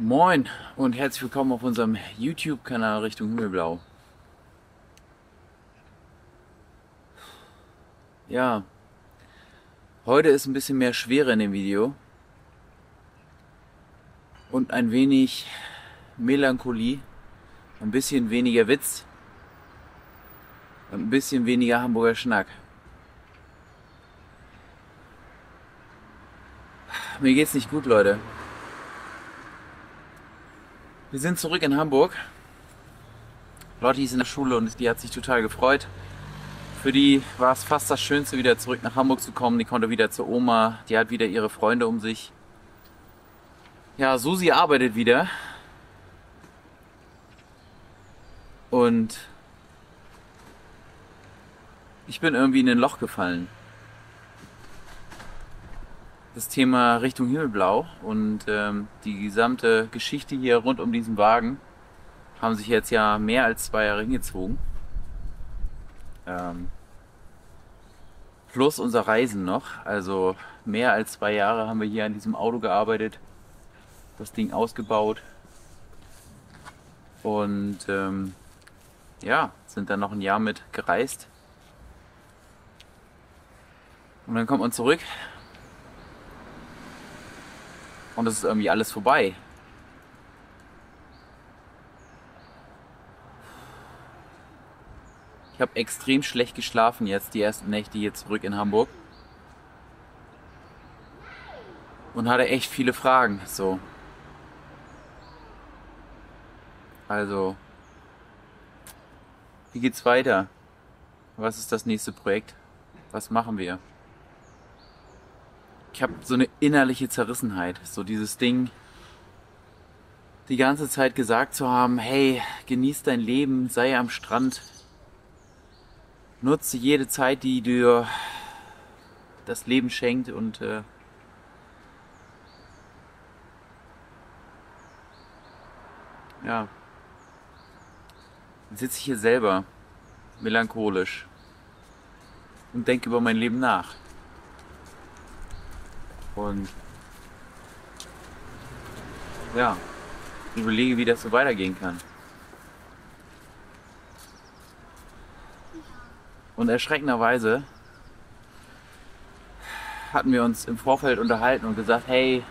Moin und herzlich willkommen auf unserem YouTube-Kanal Richtung Himmelblau. Ja, heute ist ein bisschen mehr Schwere in dem Video und ein wenig Melancholie, ein bisschen weniger Witz und ein bisschen weniger Hamburger Schnack. Mir geht's nicht gut, Leute. Wir sind zurück in Hamburg. Lotti ist in der Schule und die hat sich total gefreut. Für die war es fast das Schönste, wieder zurück nach Hamburg zu kommen. Die konnte wieder zur Oma, die hat wieder ihre Freunde um sich. Ja, Susi arbeitet wieder. Und ich bin irgendwie in ein Loch gefallen. Das Thema Richtung Himmelblau und die gesamte Geschichte hier rund um diesen Wagen haben sich jetzt ja mehr als 2 Jahre hingezogen. Plus unser Reisen noch. Also mehr als 2 Jahre haben wir hier an diesem Auto gearbeitet, das Ding ausgebaut und ja, sind dann noch ein Jahr mit gereist. Und dann kommt man zurück und es ist irgendwie alles vorbei. Ich habe extrem schlecht geschlafen jetzt, die ersten Nächte hier zurück in Hamburg. Und hatte echt viele Fragen, so. Also, wie geht's weiter? Was ist das nächste Projekt? Was machen wir? Ich habe so eine innerliche Zerrissenheit, so dieses Ding, die ganze Zeit gesagt zu haben, hey, genieß dein Leben, sei am Strand, nutze jede Zeit, die dir das Leben schenkt und ja, dann sitze ich hier selber melancholisch und denke über mein Leben nach. Und ja, überlege, wie das so weitergehen kann. Und erschreckenderweise hatten wir uns im Vorfeld unterhalten und gesagt, hey,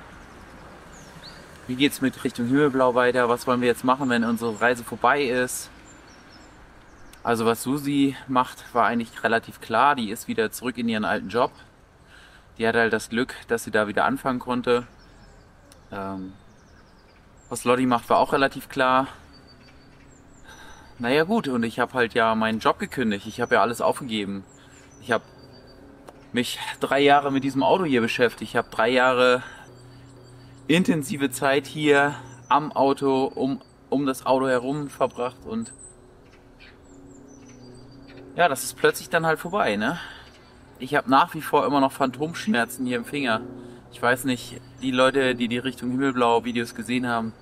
wie geht's mit Richtung Himmelblau weiter? Was wollen wir jetzt machen, wenn unsere Reise vorbei ist? Also was Susi macht, war eigentlich relativ klar. Die ist wieder zurück in ihren alten Job. Die hat halt das Glück, dass sie da wieder anfangen konnte. Was Lotti macht, war auch relativ klar. Naja gut, und ich habe halt ja meinen Job gekündigt. Ich habe ja alles aufgegeben. Ich habe mich 3 Jahre mit diesem Auto hier beschäftigt. Ich habe 3 Jahre intensive Zeit hier am Auto, um das Auto herum verbracht. Und ja, das ist plötzlich dann halt vorbei, ne? Ich habe nach wie vor immer noch Phantomschmerzen hier im Finger. Ich weiß nicht, die Leute, die die Richtung Himmelblau Videos gesehen haben,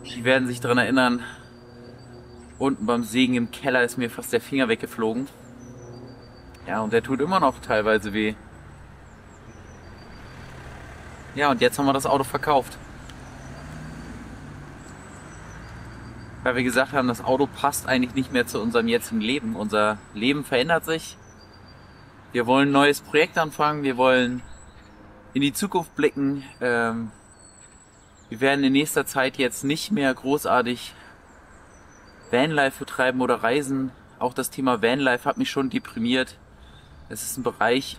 die werden sich daran erinnern. Unten beim Sägen im Keller ist mir fast der Finger weggeflogen. Ja, und der tut immer noch teilweise weh. Ja, und jetzt haben wir das Auto verkauft. Weil wir gesagt haben, das Auto passt eigentlich nicht mehr zu unserem jetzigen Leben. Unser Leben verändert sich. Wir wollen ein neues Projekt anfangen. Wir wollen in die Zukunft blicken. Wir werden in nächster Zeit jetzt nicht mehr großartig Vanlife betreiben oder reisen. Auch das Thema Vanlife hat mich schon deprimiert. Es ist ein Bereich,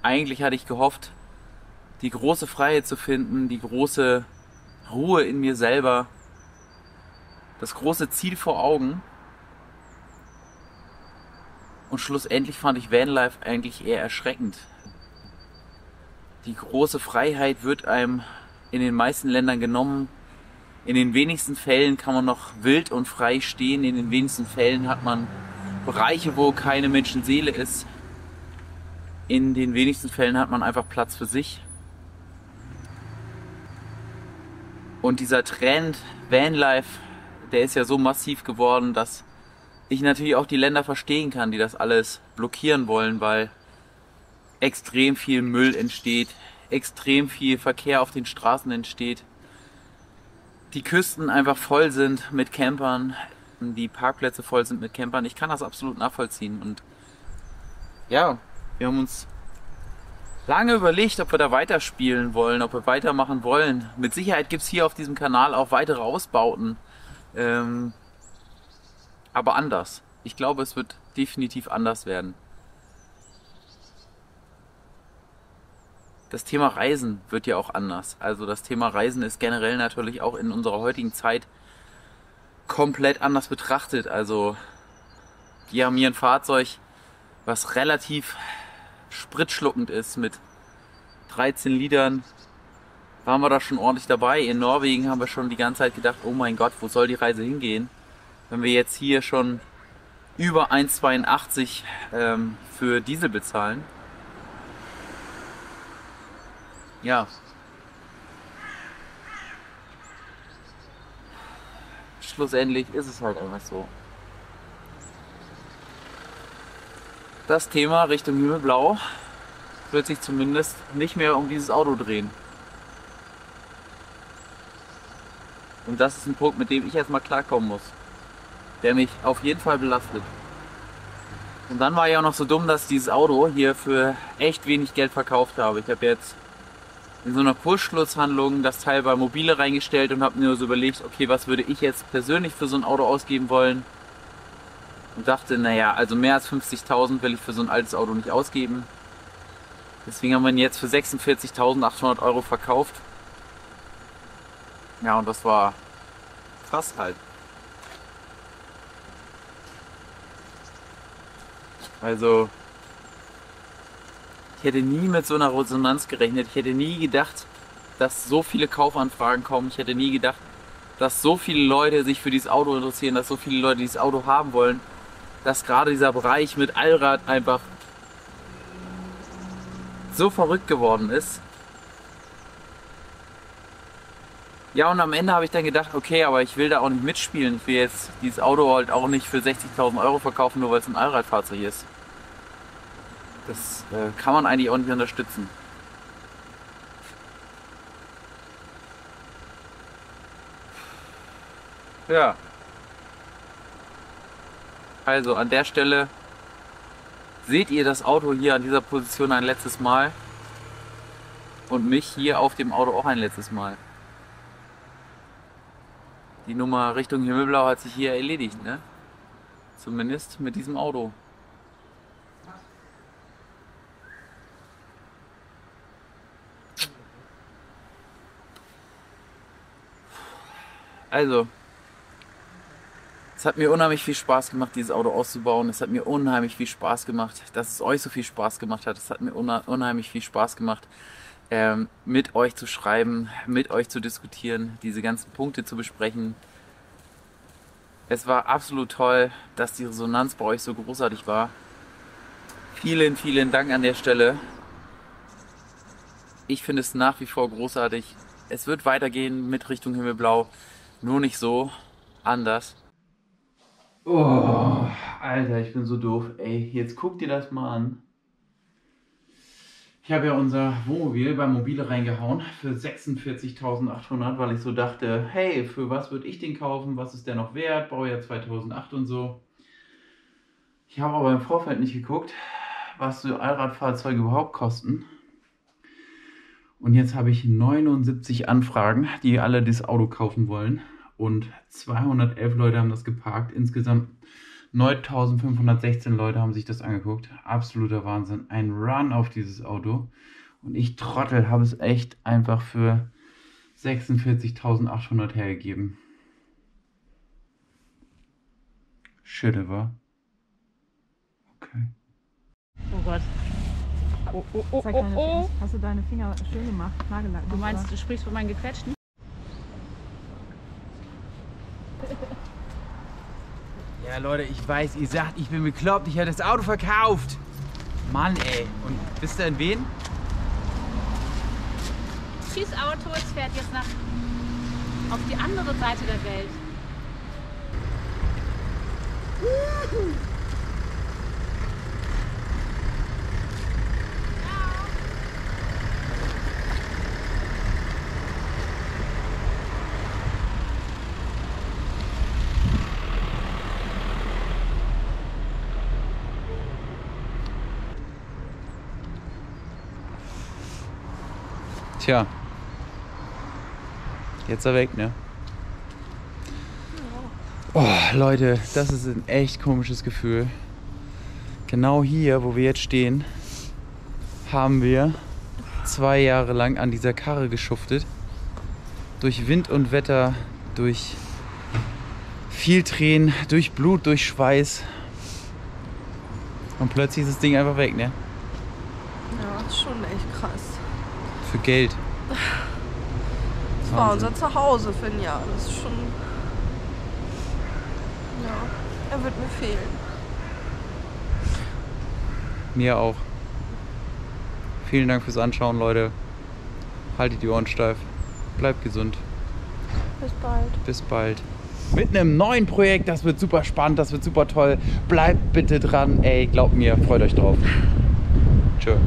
eigentlich hatte ich gehofft, die große Freiheit zu finden, die große Ruhe in mir selber, das große Ziel vor Augen. Und schlussendlich fand ich Vanlife eigentlich eher erschreckend. Die große Freiheit wird einem in den meisten Ländern genommen. In den wenigsten Fällen kann man noch wild und frei stehen. In den wenigsten Fällen hat man Bereiche, wo keine Menschenseele ist. In den wenigsten Fällen hat man einfach Platz für sich. Und dieser Trend Vanlife, der ist ja so massiv geworden, dass ich natürlich auch die Länder verstehen kann, die das alles blockieren wollen, weil extrem viel Müll entsteht, extrem viel Verkehr auf den Straßen entsteht. die Küsten einfach voll sind mit Campern, die Parkplätze voll sind mit Campern. Ich kann das absolut nachvollziehen. Und ja, wir haben uns lange überlegt, ob wir da weiterspielen wollen, ob wir weitermachen wollen. Mit Sicherheit gibt es hier auf diesem Kanal auch weitere Ausbauten. Aber anders. Ich glaube, es wird definitiv anders werden. Das Thema Reisen wird ja auch anders. Also das Thema Reisen ist generell natürlich auch in unserer heutigen Zeit komplett anders betrachtet. Also wir haben hier ein Fahrzeug, was relativ spritschluckend ist mit 13 Litern. Waren wir da schon ordentlich dabei. In Norwegen haben wir schon die ganze Zeit gedacht, oh mein Gott, wo soll die Reise hingehen? Wenn wir jetzt hier schon über 1,82 für Diesel bezahlen. Ja. Schlussendlich ist es halt einfach so. Das Thema Richtung Himmelblau wird sich zumindest nicht mehr um dieses Auto drehen. Und das ist ein Punkt, mit dem ich erstmal klarkommen muss. Der mich auf jeden Fall belastet. Und dann war ich auch noch so dumm, dass ich dieses Auto hier für echt wenig Geld verkauft habe. Ich habe jetzt in so einer Kursschlusshandlung das Teil bei Mobile reingestellt und habe mir so überlegt, okay, was würde ich jetzt persönlich für so ein Auto ausgeben wollen? Und dachte, naja, also mehr als 50.000 will ich für so ein altes Auto nicht ausgeben. Deswegen haben wir ihn jetzt für 46.800 Euro verkauft. Ja, und das war krass halt. Also, ich hätte nie mit so einer Resonanz gerechnet. Ich hätte nie gedacht, dass so viele Kaufanfragen kommen. Ich hätte nie gedacht, dass so viele Leute sich für dieses Auto interessieren, dass so viele Leute dieses Auto haben wollen. Dass gerade dieser Bereich mit Allrad einfach so verrückt geworden ist. Ja, und am Ende habe ich dann gedacht, okay, aber ich will da auch nicht mitspielen. Ich will jetzt dieses Auto halt auch nicht für 60.000 Euro verkaufen, nur weil es ein Allradfahrzeug ist. Das kann man eigentlich auch nicht unterstützen. Ja. Also an der Stelle seht ihr das Auto hier an dieser Position ein letztes Mal und mich hier auf dem Auto auch ein letztes Mal. Die Nummer Richtung Himmelblau hat sich hier erledigt, ne? Zumindest mit diesem Auto. Also, es hat mir unheimlich viel Spaß gemacht, dieses Auto auszubauen. Es hat mir unheimlich viel Spaß gemacht, dass es euch so viel Spaß gemacht hat. Es hat mir unheimlich viel Spaß gemacht, mit euch zu schreiben, mit euch zu diskutieren, diese ganzen Punkte zu besprechen. Es war absolut toll, dass die Resonanz bei euch so großartig war. Vielen, vielen Dank an der Stelle. Ich finde es nach wie vor großartig. Es wird weitergehen mit Richtung Himmelblau, nur nicht so, anders. Oh, Alter, ich bin so doof. Ey, jetzt guck dir das mal an. Ich habe ja unser Wohnmobil bei Mobile reingehauen für 46.800, weil ich so dachte, hey, für was würde ich den kaufen? Was ist der noch wert? Baujahr 2008 und so. Ich habe aber im Vorfeld nicht geguckt, was so Allradfahrzeuge überhaupt kosten. Und jetzt habe ich 79 Anfragen, die alle das Auto kaufen wollen. Und 211 Leute haben das geparkt. Insgesamt 9.516 Leute haben sich das angeguckt. Absoluter Wahnsinn. Ein Run auf dieses Auto. Und ich Trottel habe es echt einfach für 46.800 hergegeben. Schütte, wa? Okay. Oh Gott. Zeig deine, hast du deine Finger schön gemacht? Nagellack. Du meinst, du sprichst von meinen gequetschten? Ja, Leute, ich weiß, ihr sagt, ich bin bekloppt, ich hätte das Auto verkauft. Mann, ey. Und wisst ihr in wen? Dieses Auto, es fährt jetzt auf die andere Seite der Welt. Tja. Jetzt ist er weg, ne? Oh, Leute, das ist ein echt komisches Gefühl. Genau hier, wo wir jetzt stehen, haben wir 2 Jahre lang an dieser Karre geschuftet. Durch Wind und Wetter, durch viel Tränen, durch Blut, durch Schweiß. Und plötzlich ist das Ding einfach weg, ne? Ja, das ist schon echt krass. Für Geld. Das war unser Zuhause für ein Jahr. Das ist schon... Ja, er wird mir fehlen. Mir auch. Vielen Dank fürs Anschauen, Leute. Haltet die Ohren steif. Bleibt gesund. Bis bald. Bis bald. Mit einem neuen Projekt, das wird super spannend, das wird super toll. Bleibt bitte dran. Ey, glaubt mir, freut euch drauf. Tschö.